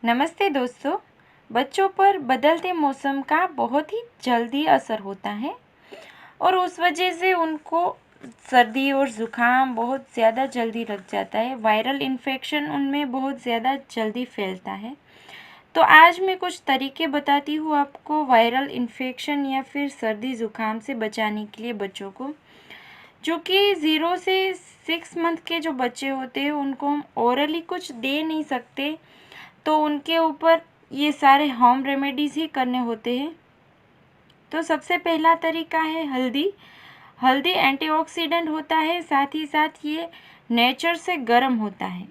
नमस्ते दोस्तों। बच्चों पर बदलते मौसम का बहुत ही जल्दी असर होता है और उस वजह से उनको सर्दी और ज़ुकाम बहुत ज़्यादा जल्दी लग जाता है। वायरल इन्फेक्शन उनमें बहुत ज़्यादा जल्दी फैलता है। तो आज मैं कुछ तरीके बताती हूँ आपको वायरल इन्फेक्शन या फिर सर्दी ज़ुकाम से बचाने के लिए बच्चों को। जो कि 0 से 6 मंथ के जो बच्चे होते हैं उनको हम ओरली कुछ दे नहीं सकते, तो उनके ऊपर ये सारे होम रेमेडीज़ ही करने होते हैं। तो सबसे पहला तरीका है हल्दी। हल्दी एंटीऑक्सीडेंट होता है, साथ ही साथ ये नेचर से गर्म होता है,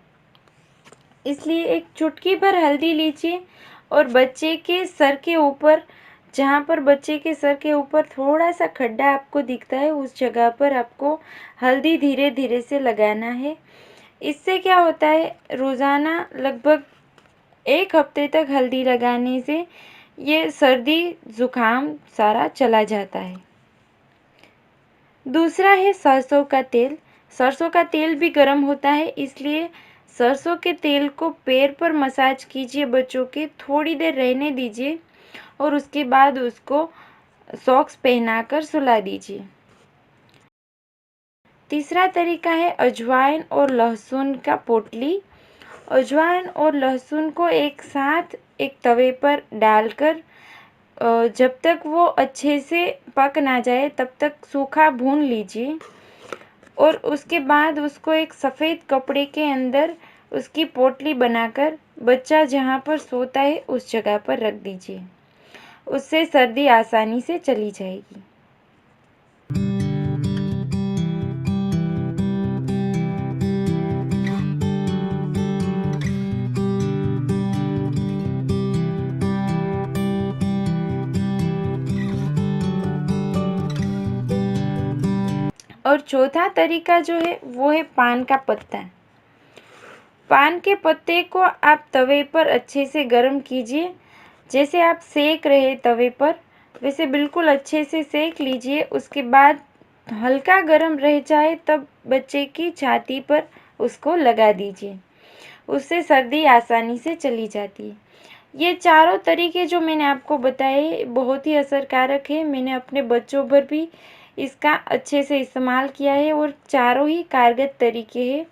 इसलिए एक चुटकी भर हल्दी लीजिए और बच्चे के सर के ऊपर, जहाँ पर बच्चे के सर के ऊपर थोड़ा सा खड्डा आपको दिखता है उस जगह पर आपको हल्दी धीरे धीरे से लगाना है। इससे क्या होता है, रोज़ाना लगभग 1 हफ्ते तक हल्दी लगाने से ये सर्दी ज़ुकाम सारा चला जाता है। दूसरा है सरसों का तेल। सरसों का तेल भी गर्म होता है, इसलिए सरसों के तेल को पैर पर मसाज कीजिए बच्चों के, थोड़ी देर रहने दीजिए और उसके बाद उसको सॉक्स पहनाकर सुला दीजिए। तीसरा तरीका है अजवाइन और लहसुन का पोटली। अजवाइन और लहसुन को एक साथ एक तवे पर डालकर जब तक वो अच्छे से पक ना जाए तब तक सूखा भून लीजिए और उसके बाद उसको एक सफ़ेद कपड़े के अंदर उसकी पोटली बनाकर बच्चा जहाँ पर सोता है उस जगह पर रख दीजिए। उससे सर्दी आसानी से चली जाएगी। और चौथा तरीका जो है वो है पान का पत्ता। पान के पत्ते को आप तवे पर अच्छे से गर्म कीजिए, जैसे आप सेक रहे तवे पर वैसे बिल्कुल अच्छे से सेक लीजिए। उसके बाद हल्का गर्म रह जाए तब बच्चे की छाती पर उसको लगा दीजिए, उससे सर्दी आसानी से चली जाती है। ये चारों तरीके जो मैंने आपको बताए बहुत ही असरकारक है। मैंने अपने बच्चों पर भी इसका अच्छे से इस्तेमाल किया है और चारों ही कारगर तरीके हैं।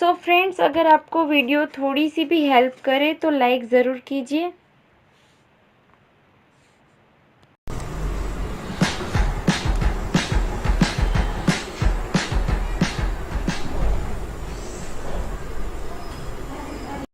सो फ्रेंड्स, अगर आपको वीडियो थोड़ी सी भी हेल्प करे तो लाइक ज़रूर कीजिए।